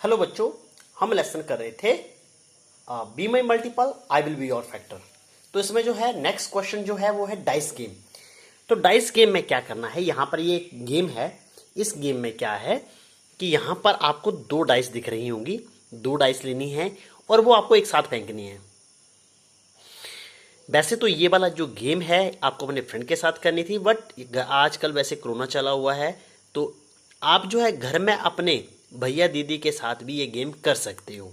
Hello बच्चों, हम lesson कर रहे थे be my multiple I will be your factor. तो इसमें जो है नेक्स्ट क्वेश्चन जो है वो है डाइस गेम। तो डाइस गेम में क्या करना है, यहाँ पर ये एक गेम है। इस गेम में क्या है कि यहाँ पर आपको दो डाइस दिख रही होंगी, दो डाइस लेनी है और वो आपको एक साथ फेंकनी है। वैसे तो ये वाला जो गेम है आपको अपने फ्रेंड के साथ करनी थी, बट आजकल वैसे कोरोना चला हुआ है तो आप जो है घर में अपने भैया दीदी के साथ भी ये गेम कर सकते हो।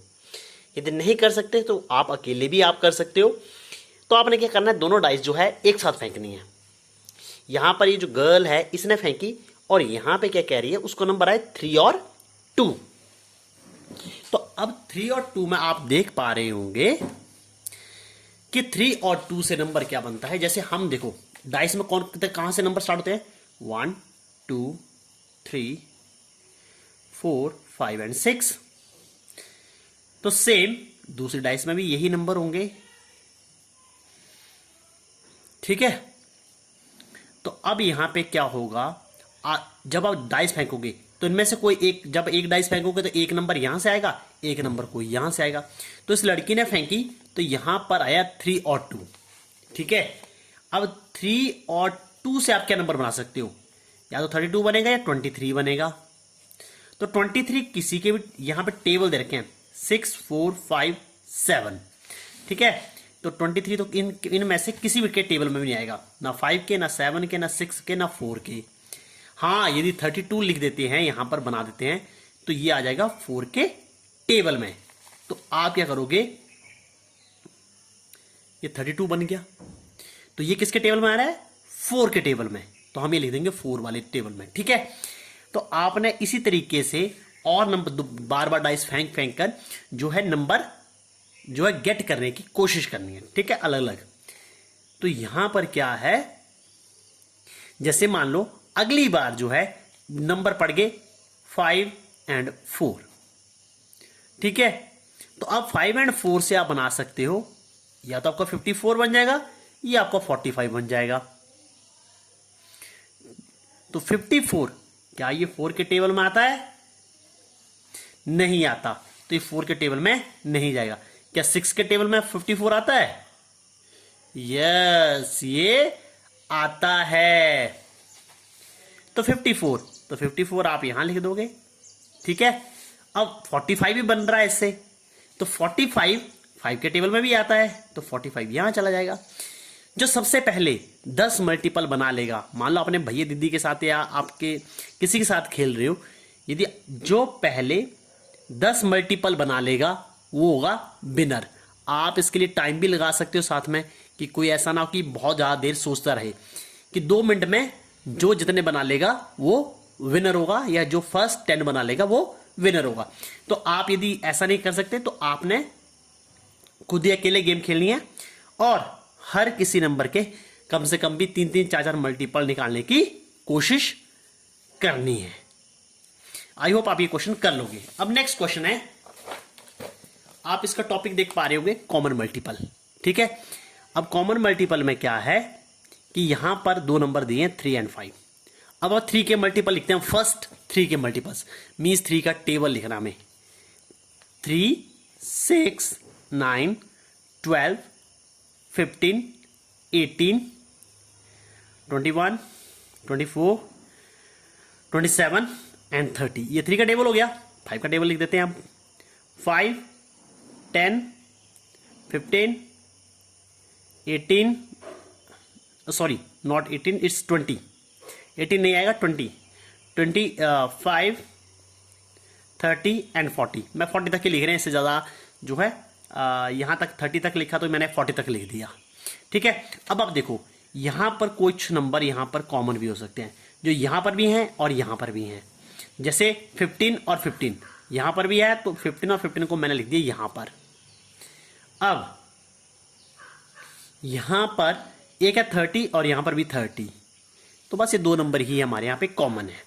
यदि नहीं कर सकते तो आप अकेले भी आप कर सकते हो। तो आपने क्या करना है, दोनों डाइस जो है एक साथ फेंकनी है। यहाँ पर ये जो गर्ल है इसने फेंकी और यहाँ पे क्या कह रही है, उसको नंबर आए 3 और 2। तो अब 3 और 2 में आप देख पा रहे होंगे कि 3 और 2 से नंबर क्या बनता है। जैसे हम देखो डाइस में कहां से नंबर स्टार्ट होते हैं, 1 2 3 4 5 एंड 6। तो सेम दूसरी डाइस में भी यही नंबर होंगे, ठीक है। तो अब यहां पे क्या होगा, जब आप डाइस फेंकोगे तो इनमें से कोई एक, जब एक डाइस फेंकोगे तो एक नंबर यहां से आएगा, एक नंबर कोई यहां से आएगा। तो इस लड़की ने फेंकी तो यहां पर आया 3 और 2, ठीक है। अब 3 और 2 से आप क्या नंबर बना सकते हो, या तो 32 बनेगा या 23 बनेगा। तो 23 किसी के भी यहां पे टेबल दे रखे हैं 6 4 5 7, ठीक है। तो 23 तो इनमें से किसी भी के टेबल में भी नहीं आएगा, ना 5 के, ना 7 के, ना 6 के, ना 4 के। हाँ, यदि 32 लिख देते हैं यहां पर बना देते हैं तो ये आ जाएगा 4 के टेबल में। तो आप क्या करोगे, ये 32 बन गया तो ये किसके टेबल में आ रहा है, 4 के टेबल में। तो हम ये लिख देंगे 4 वाले टेबल में, ठीक है। तो आपने इसी तरीके से और नंबर बार बार डाइस फेंक फेंक कर जो है नंबर जो है गेट करने की कोशिश करनी है, ठीक है, अलग अलग। तो यहां पर क्या है, जैसे मान लो अगली बार जो है नंबर पड़ गए 5 एंड 4, ठीक है। तो अब 5 एंड 4 से आप बना सकते हो, या तो आपका 54 बन जाएगा या आपका 45 बन जाएगा। तो 54 क्या ये 4 के टेबल में आता है, नहीं आता, तो ये 4 के टेबल में नहीं जाएगा। क्या 6 के टेबल में 54 आता है, यस ये आता है। तो 54, तो 54 आप यहां लिख दोगे, ठीक है। अब 45 भी बन रहा है इससे, तो 45 5 के टेबल में भी आता है, तो 45 यहां चला जाएगा। जो सबसे पहले 10 मल्टीपल बना लेगा, मान लो अपने भैया दीदी के साथ या आपके किसी के साथ खेल रहे हो, यदि जो पहले 10 मल्टीपल बना लेगा वो होगा विनर। आप इसके लिए टाइम भी लगा सकते हो साथ में, कि कोई ऐसा ना हो कि बहुत ज्यादा देर सोचता रहे, कि 2 मिनट में जो जितने बना लेगा वो विनर होगा, या जो फर्स्ट 10 बना लेगा वो विनर होगा। तो आप यदि ऐसा नहीं कर सकते तो आपने खुद ही अकेले गेम खेलनी है और हर किसी नंबर के कम से कम भी 3 4 4 मल्टीपल निकालने की कोशिश करनी है। आई होप आप ये क्वेश्चन कर लोगे। अब नेक्स्ट क्वेश्चन है, आप इसका टॉपिक देख पा रहे होंगे कॉमन मल्टीपल, ठीक है। अब कॉमन मल्टीपल में क्या है कि यहां पर दो नंबर दिए हैं 3 एंड 5। अब 3 के मल्टीपल लिखते हैं, फर्स्ट 3 के मल्टीपल्स मीन्स 3 का टेबल लिखना हमें, 3 6 9 12 15 18 21 24 27 एंड 30। ये 3 का टेबल हो गया। 5 का टेबल लिख देते हैं हम, 5 10 15 18 सॉरी नॉट 18 इट्स 20, 18 नहीं आएगा, 20 25 30 एंड 40। मैं 40 तक ही लिख रहे हैं, इससे ज़्यादा जो है यहाँ तक 30 तक लिखा तो मैंने 40 तक लिख दिया, ठीक है। अब आप देखो यहाँ पर कुछ नंबर यहाँ पर कॉमन भी हो सकते हैं, जो यहाँ पर भी हैं और यहाँ पर भी हैं। जैसे 15 और 15 यहाँ पर भी है, तो 15 और 15 को मैंने लिख दिया यहाँ पर। अब यहाँ पर एक है 30 और यहाँ पर भी 30, तो बस ये दो नंबर ही हमारे यहाँ पे कॉमन है,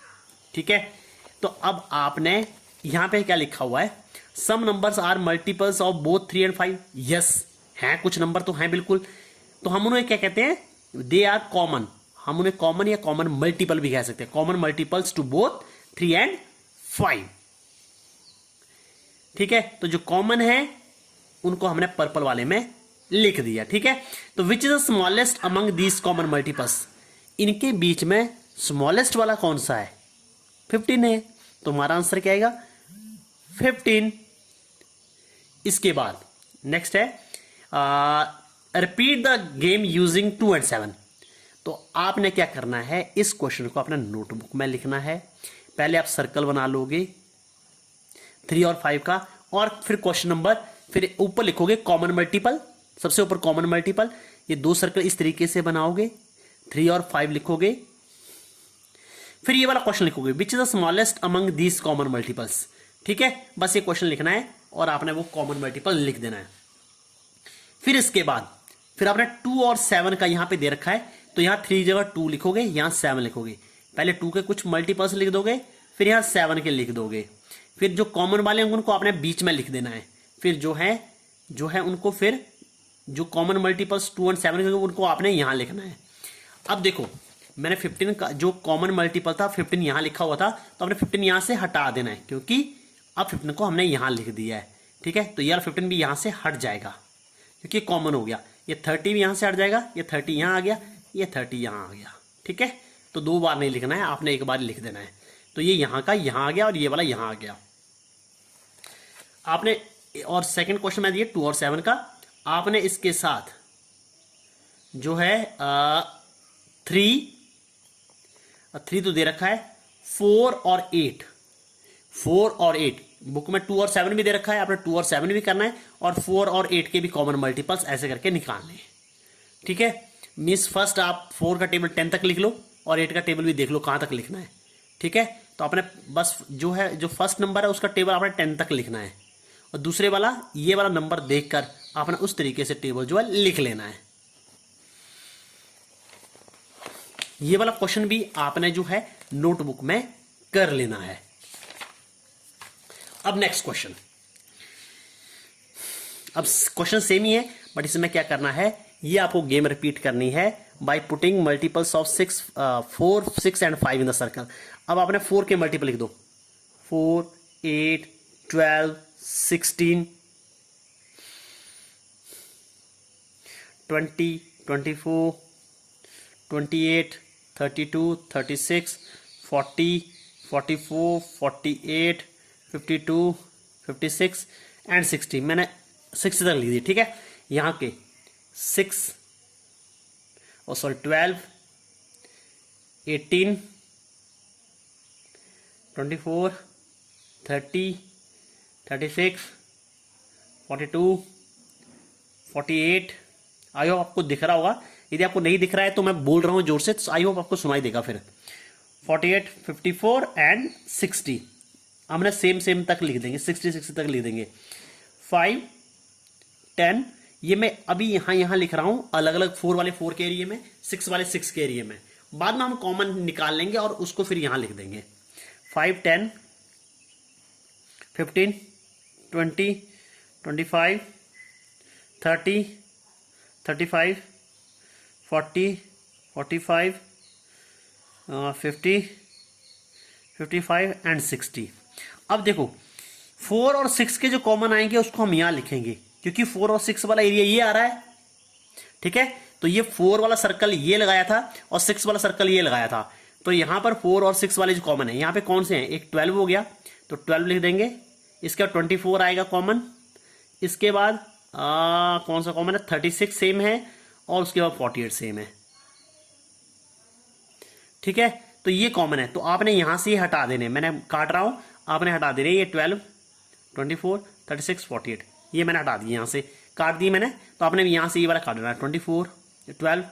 ठीक है। तो अब आपने यहाँ पे क्या लिखा हुआ है, some numbers are multiples of both 3 and 5। Yes हैं, कुछ नंबर तो हैं बिल्कुल। तो हम उन्हें क्या कहते हैं, दे आर कॉमन। हम उन्हें कॉमन या कॉमन मल्टीपल भी कह सकते हैं, common multiples to both 3 and 5। ठीक है, तो जो कॉमन है उनको हमने पर्पल वाले में लिख दिया। ठीक है, तो which is the smallest among these common multiples, इनके बीच में स्मॉलेस्ट वाला कौन सा है, 15 है, तो हमारा आंसर क्या आएगा 15। इसके बाद नेक्स्ट है repeat the game using 2 and 7। तो आपने क्या करना है, इस क्वेश्चन को अपना नोटबुक में लिखना है। पहले आप सर्कल बना लोगे 3 और 5 का, और फिर क्वेश्चन नंबर, फिर ऊपर लिखोगे कॉमन मल्टीपल, सबसे ऊपर कॉमन मल्टीपल, ये 2 सर्कल इस तरीके से बनाओगे, 3 और 5 लिखोगे, फिर ये वाला क्वेश्चन लिखोगे which is the smallest among these common multiples. ठीक है, बस ये क्वेश्चन लिखना है और आपने वो कॉमन मल्टीपल लिख देना है। फिर इसके बाद फिर आपने 2 और 7 का यहां पे दे रखा है, तो यहां 3 जगह 2 लिखोगे, यहां 7 लिखोगे। पहले 2 के कुछ मल्टीपल्स लिख दोगे, फिर यहां 7 के लिख दोगे, फिर जो कॉमन वाले हैं उनको आपने बीच में लिख देना है, फिर जो है उनको, फिर जो कॉमन मल्टीपल्स 2 और 7 के उनको आपने यहां लिखना है। अब देखो मैंने 15 का जो कॉमन मल्टीपल था 15 यहां लिखा हुआ था, तो आपने 15 यहां से हटा देना है, क्योंकि अब 15 को हमने यहां लिख दिया है। ठीक है, तो यार 15 भी यहां से हट जाएगा क्योंकि कॉमन हो गया। ये 30 भी यहां से हट जाएगा, ये 30 यहां आ गया, ये 30 यहां आ गया। ठीक है, तो 2 बार नहीं लिखना है, आपने एक बार लिख देना है। तो ये यहां का यहां आ गया और ये वाला यहां आ गया आपने। और सेकंड क्वेश्चन में दिए 2 और 7 का, आपने इसके साथ जो है 3 तो दे रखा है, 4 और 8 बुक में 2 और 7 भी दे रखा है, आपने 2 और 7 भी करना है, और 4 और 8 के भी कॉमन मल्टीपल्स ऐसे करके निकालने हैं। ठीक है, मीन्स फर्स्ट आप 4 का टेबल 10 तक लिख लो और 8 का टेबल भी देख लो कहां तक लिखना है। ठीक है, तो आपने बस जो फर्स्ट नंबर है उसका टेबल आपने 10 तक लिखना है, और दूसरे वाला ये वाला नंबर देखकर आपने उस तरीके से टेबल जो है लिख लेना है। ये वाला क्वेश्चन भी आपने जो है नोटबुक में कर लेना है। अब नेक्स्ट क्वेश्चन, अब क्वेश्चन सेम ही है बट इसमें क्या करना है, ये आपको गेम रिपीट करनी है by putting multiples of 4, 6 and 5 in the circle. अब आपने 4 के मल्टीपल लिख दो, 4, 8, 12, 16, 20, 24, 28, 32, 36, 40, 44, 48, 52, 56 एंड 60। मैंने 60 तक लिख दी। ठीक है, यहां के 12, 18, 24, 30, 36, 42, 48। आई होप आपको दिख रहा होगा, यदि आपको नहीं दिख रहा है तो मैं बोल रहा हूं जोर से, तो आई होप आपको सुनाई देगा। फिर 48, 54 एंड 60 हमने सेम तक लिख देंगे, 60 तक लिख देंगे। 5, 10 ये मैं अभी यहां लिख रहा हूं अलग अलग, 4 वाले 4 के एरिया में, 6 वाले 6 के एरिया में, बाद में हम कॉमन निकाल लेंगे और उसको फिर यहां लिख देंगे। 5, 10, 15, 20, 25, 30, 35, 40, 45, 50, 55 एंड 60। अब देखो 4 और 6 के जो कॉमन आएंगे उसको हम यहां लिखेंगे, क्योंकि 4 और 6 वाला एरिया ये आ रहा है। ठीक है, तो ये 4 वाला सर्कल ये लगाया था और 6 वाला सर्कल ये लगाया था, तो यहां पर 4 और 6 वाले जो कॉमन है, यहां पे कौन से हैं, एक 12 हो गया तो 12 लिख देंगे, इसके बाद 24 आएगा कॉमन, इसके बाद कौन सा कॉमन है, 36 सेम है, और उसके बाद 48 सेम है। ठीक है, तो ये कॉमन है, तो आपने यहां से हटा देने, मैंने काट रहा हूं, आपने हटा देने ये 12, 24, 36, 48 ये मैंने हटा दिए, यहां से काट दिए मैंने, तो आपने यहां से ये वाला काट देना है, 24, 12,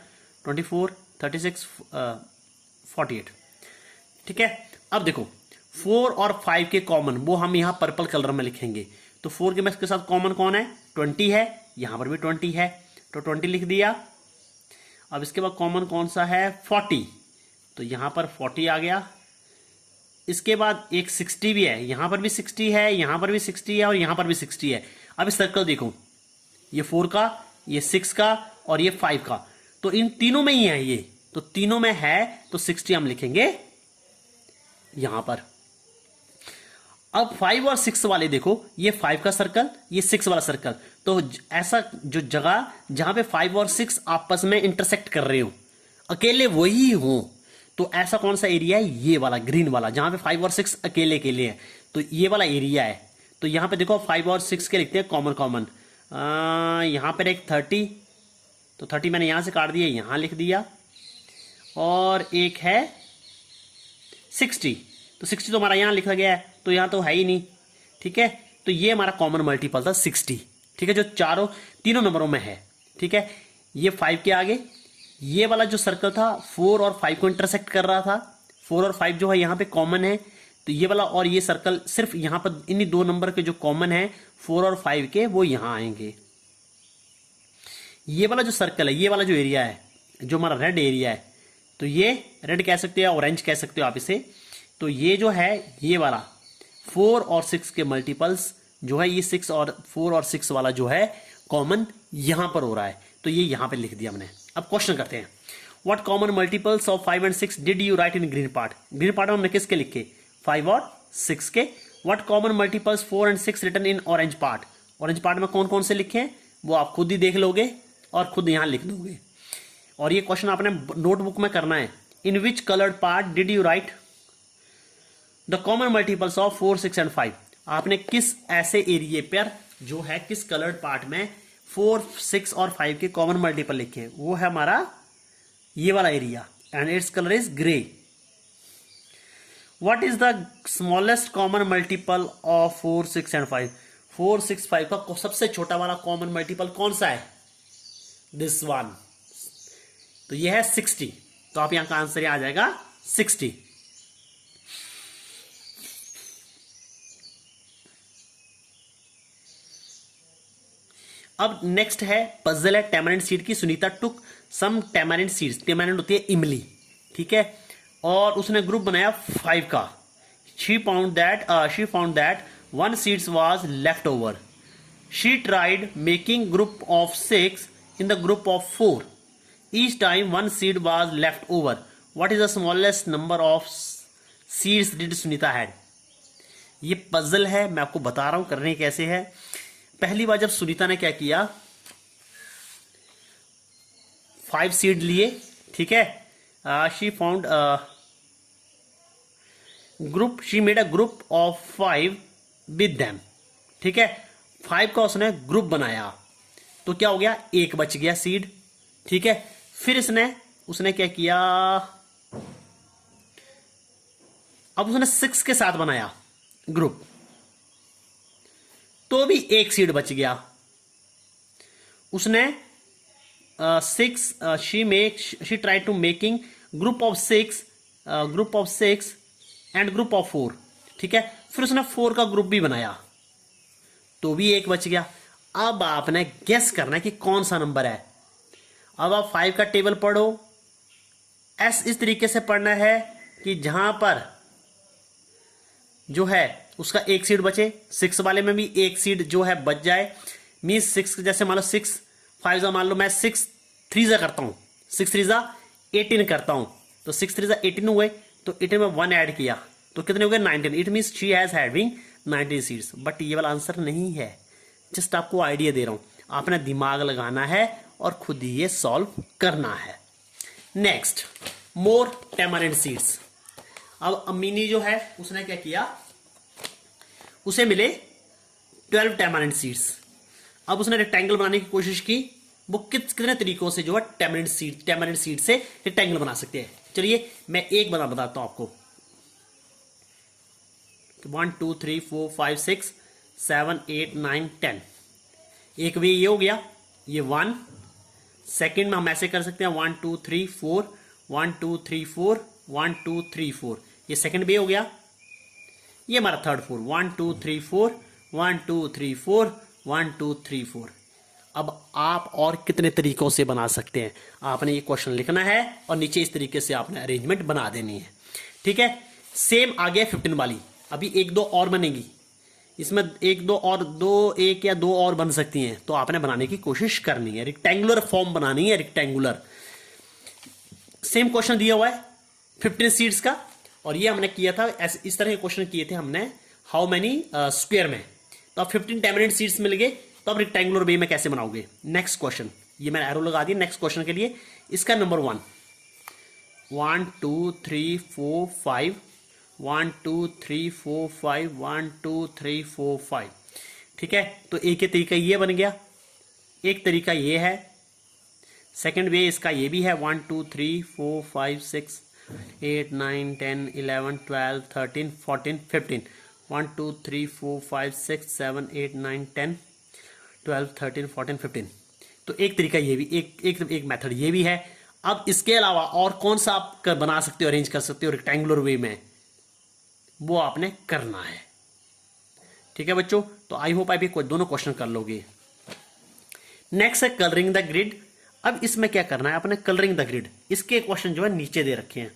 24, 36, 48। ठीक है, अब देखो 4 और 5 के कॉमन वो हम यहां पर्पल कलर में लिखेंगे, तो 4 के में इसके साथ कॉमन कौन है, 20 है, यहां पर भी 20 है, तो 20 लिख दिया। अब इसके बाद कॉमन कौन सा है, 40, तो यहां पर 40 आ गया। इसके बाद एक 60 भी है, यहां पर भी 60 है, यहां पर भी 60 है, और यहां पर भी 60 है। अब इस सर्कल देखो, ये 4 का, ये 6 का और ये 5 का, तो इन तीनों में ही है ये, तो तीनों में है, तो 60 हम लिखेंगे यहां पर। अब 5 और 6 वाले देखो, ये 5 का सर्कल, ये 6 वाला सर्कल, तो ऐसा जो जगह जहां पे 5 और 6 आपस में इंटरसेक्ट कर रहे हो, अकेले वही हो, तो ऐसा कौन सा एरिया है? ये वाला ग्रीन वाला, जहां पे 5 और 6 अकेले अकेले हैं, तो ये वाला एरिया है। तो यहां पे देखो 5 और 6 के लिखते हैं कॉमन कॉमन, यहां पर एक 30, तो 30 मैंने यहां से काट दिया, यहां लिख दिया, और एक है 60, तो 60 तो हमारा यहां लिखा गया है, तो यहां तो है ही नहीं, ठीक है। तो ये हमारा कॉमन मल्टीपल था 60, ठीक है, जो तीनों नंबरों में है, ठीक है। ये 5 के आगे ये वाला जो सर्कल था 4 और 5 को इंटरसेक्ट कर रहा था, 4 और 5 जो है यहां पे कॉमन है, तो ये वाला और ये सर्कल सिर्फ यहां पर इन्हीं दो नंबर के जो कॉमन है 4 और 5 के, वो यहां आएंगे। ये वाला जो सर्कल है, ये वाला जो एरिया है, जो हमारा रेड एरिया है, तो ये रेड कह सकते हो, ऑरेंज कह सकते हो आप इसे, तो ये जो है ये वाला 4 और 6 के मल्टीपल्स जो है, ये 6 और 4 और 6 वाला जो है कॉमन यहां पर हो रहा है, तो ये यहां पे लिख दिया हमने। अब क्वेश्चन करते हैं, what common multiples of 5 and 6 did you write in green part? Green part में हमने किसके लिखे? 5 और 6 के। What common multiples 4 and 6 written in orange part? Orange part में कौन कौन से लिखे हैं वो आप खुद ही देख लोगे और खुद यहां लिख दोगे, और ये क्वेश्चन आपने नोटबुक में करना है। In which coloured part did you write the common multiples of 4, 6 and 5? आपने किस ऐसे एरिया पर जो है किस कलर्ड पार्ट में 4, 6 और 5 के कॉमन मल्टीपल लिखे हैं? वो है हमारा ये वाला area, and its colour is grey. What is the smallest common multiple of 4, 6 and 5? 4, 6, 5 का सबसे छोटा वाला कॉमन मल्टीपल कौन सा है? दिस वन, तो ये है 60, तो आप यहां का आंसर आ जाएगा 60। अब नेक्स्ट है पजल है टैमरिंड सीड की। सुनीता टुक सम टैमरिंड सीड्स, टैमरिंड होती है इमली, ठीक है, और उसने ग्रुप बनाया 5 का। She found that 1 seeds was left over. She tried making group of 6 in the group of 4. Each time 1 seed was left over. What is the smallest number of seeds did Sunita had? ये puzzle है, मैं आपको बता रहा हूं करने कैसे है। पहली बार जब सुनीता ने क्या किया, 5 सीड लिए, ठीक है, she found group, she made a group of 5 with them, ठीक है, 5 का उसने ग्रुप बनाया, तो क्या हो गया, 1 बच गया सीड, ठीक है। फिर उसने क्या किया, अब उसने 6 के साथ बनाया ग्रुप, तो भी 1 सीड बच गया। उसने 6 she try to making group of 6 and group of 4, ठीक है। फिर उसने 4 का ग्रुप भी बनाया, तो भी 1 बच गया। अब आपने गेस करना है कि कौन सा नंबर है। अब आप 5 का टेबल पढ़ो, इस तरीके से पढ़ना है कि जहां पर जो है उसका 1 सीड बचे, 6 वाले में भी 1 सीड जो है बच जाए, मीन्स 6, जैसे मान लो 6, 5 मान लो मैं 6 3 करता हूं, 6 3 18 करता हूं, तो 6 3 18 हुए, तो 18 में 1 ऐड किया तो कितने हो गए, 19। It means she has having 19 seeds. But ये वाला आंसर नहीं है, जस्ट आपको आइडिया दे रहा हूं, आपने दिमाग लगाना है और खुद ही ये सॉल्व करना है। नेक्स्ट, मोर टैमरिंड सीड्स। अब अमीनी जो है उसने क्या किया, उसे मिले 12 टैमरिंड सीड्स। अब उसने रेक्टेंगल बनाने की कोशिश की, वो कितने तरीकों से जो है टैमरिंड सीड से रेक्टेंगल बना सकते हैं। चलिए मैं एक बताता हूं आपको, 1 2 3 4 5 6 7 8 9 10। एक वे ये हो गया, ये 1। सेकंड में हम ऐसे कर सकते हैं 1 2 3 4 1 2 3 4 1 2 3 4, ये सेकंड वे हो गया। ये हमारा थर्ड 4, 1 2 3 4 1 2 3 4 1 2 3 4। अब आप और कितने तरीकों से बना सकते हैं, आपने ये क्वेश्चन लिखना है और नीचे इस तरीके से आपने अरेंजमेंट बना देनी है, ठीक है। सेम आ गया 15 वाली, अभी 1 2 और बनेगी, इसमें 1 2 और 2 1 या 2 और बन सकती हैं, तो आपने बनाने की कोशिश करनी है, रेक्टेंगुलर फॉर्म बनानी है, रेक्टेंगुलर। सेम क्वेश्चन दिया हुआ है 15 सीड्स का, और ये हमने किया था इस तरह के क्वेश्चन किए थे हमने हाउ मैनी स्क्वायर में। तो अब 15 टेमिनेट सीट्स मिल गए, तो अब रेक्टेंगुलर वे में कैसे बनाओगे। नेक्स्ट क्वेश्चन, ये मैंने एरो लगा दिया नेक्स्ट क्वेश्चन के लिए। इसका नंबर 1 1 2 3 4 5 1 2 3 4 5 1 2 3 4 5। ठीक है, तो एक ही तरीका ये बन गया, एक तरीका ये है, सेकंड वे इसका ये भी है 1 2 3 4 5 6 8 9 10 11 12 13 14 15 1 2 3 4 5 6 7 8 9 10 12 13 14 15। तो एक तरीका ये भी, एक मेथड ये भी है। अब इसके अलावा और कौन सा आप बना सकते हो, अरेंज कर सकते हो रेक्टेंगुलर वे में, वो आपने करना है। ठीक है बच्चों, तो आई होप आप ये दोनों क्वेश्चन कर लोगे। नेक्स्ट है कलरिंग द ग्रिड। अब इसमें क्या करना है आपने, कलरिंग द ग्रिड, इसके क्वेश्चन जो है नीचे दे रखे हैं।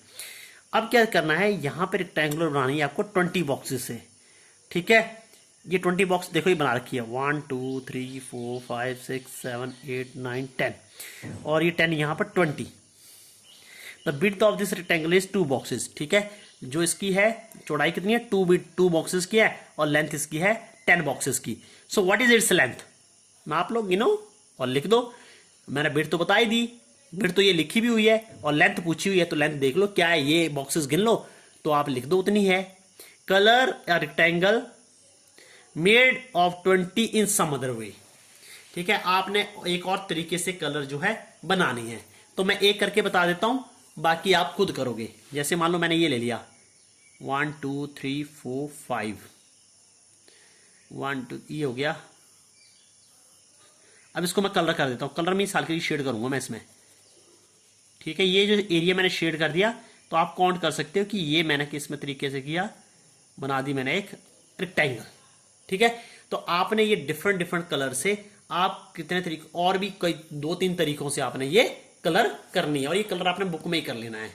अब क्या करना है, यहां पे रेक्टेंगुलर बनानी है आपको 20 बॉक्सेस से। ठीक है, ये 20 बॉक्स देखो ये बना रखी है 1 2 3 4 5 6 7 8 9 10 और ये 10 यहां पर 20। The width of this rectangle is 2 boxes. ठीक है, जो इसकी है चौड़ाई कितनी है, 2 बॉक्सेस की है और लेंथ इसकी है 10 बॉक्सेस की। So what is its length, मैं आप लोग गिनो और लिख दो। मैंने विड्थ तो बता ही दी, विड्थ तो ये लिखी भी हुई है और लेंथ पूछी हुई है, तो लेंथ देख लो क्या है, ये बॉक्सेस गिन लो तो आप लिख दो उतनी है। Colour a rectangle made of 20 in some other way. ठीक है, आपने एक और तरीके से कलर जो है बनानी है, तो मैं एक करके बता देता हूं, बाकी आप खुद करोगे। जैसे मान लो मैंने ये ले लिया 1 2 3 4 5 1 2, ये हो गया। अब इसको मैं कलर कर देता हूं, कलर में साल के लिए शेड करूंगा मैं इसमें। ठीक है, ये जो एरिया मैंने शेड कर दिया, तो आप काउंट कर सकते हो कि ये मैंने किस में तरीके से किया, बना दी मैंने एक रेक्टेंगल। ठीक है, तो आपने ये डिफरेंट कलर से आप कितने तरीके, और भी कई 2-3 तरीकों से आपने ये कलर करनी है, और ये कलर आपने बुक में ही कर लेना है।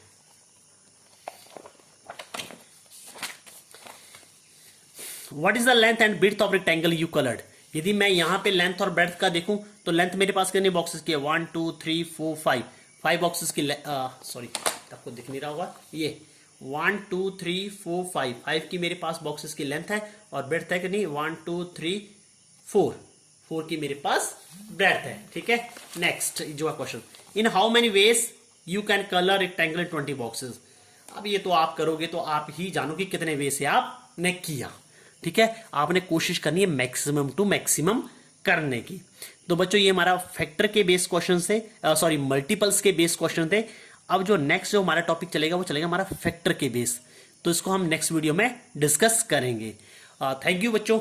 What is the length and breadth of rectangle you coloured. यदि मैं यहां पे लेंथ और ब्रेड्थ का देखूं तो लेंथ मेरे पास कितने बॉक्सेस की है, 1 2 3 4 5 बॉक्सेस की, सॉरी आपको दिख नहीं रहा होगा, ये 1 2 3 4 5 की मेरे पास बॉक्सेस की लेंथ है और ब्रेड्थ है कि नहीं 1 2 3 4 की मेरे पास ब्रेड्थ है। ठीक है, नेक्स्ट जो है question, in how many ways you can colour rectangle 20 boxes. अब ये तो आप करोगे तो आप ही जानो कि कितने वे से आपने किया। ठीक है, आपने कोशिश करनी है मैक्सिमम टू मैक्सिमम करने की। तो बच्चों ये हमारा फैक्टर के बेस क्वेश्चन से, सॉरी मल्टीपल्स के बेस क्वेश्चन थे। अब जो नेक्स्ट जो हमारा टॉपिक चलेगा वो चलेगा हमारा फैक्टर के बेस, तो इसको हम नेक्स्ट वीडियो में डिस्कस करेंगे। थैंक यू बच्चों।